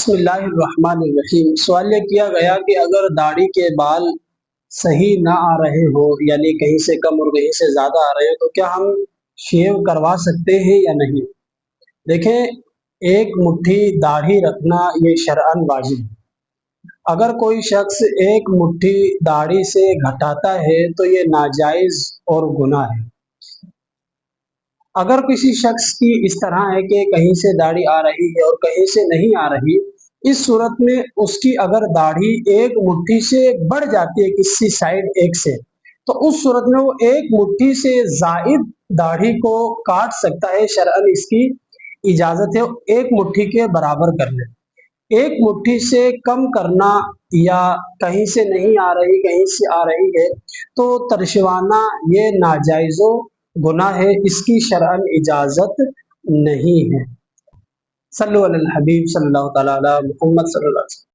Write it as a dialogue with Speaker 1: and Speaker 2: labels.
Speaker 1: बिस्मिल्लाहिर्रहमानिर्रहीम। सवाल ये किया गया कि अगर दाढ़ी के बाल सही ना आ रहे हो, यानी कहीं से कम और कहीं से ज़्यादा आ रहे हो, तो क्या हम शेव करवा सकते हैं या नहीं। देखें, एक मुट्ठी दाढ़ी रखना ये शरअन वाजिब है। अगर कोई शख्स एक मुट्ठी दाढ़ी से घटाता है तो ये नाजायज़ और गुनाह है। अगर किसी शख्स की इस तरह है कि कहीं से दाढ़ी आ रही है और कहीं से नहीं आ रही, इस सूरत में उसकी अगर दाढ़ी एक मुट्ठी से बढ़ जाती है किसी साइड एक से, तो उस सूरत में वो एक मुट्ठी से ज़ायद दाढ़ी को काट सकता है। शरअन इसकी इजाज़त है एक मुट्ठी के बराबर कर ले। एक मुट्ठी से कम करना या कहीं से नहीं आ रही कहीं से आ रही है तो तरशवाना ये नाजायज़ो गुनाह है, इसकी शरअन इजाज़त नहीं है। सल्लु अलल हबीब सल्लल्लाहु तआला अला मुहम्मद सल्लल्लाहु अलैहि वसल्लम।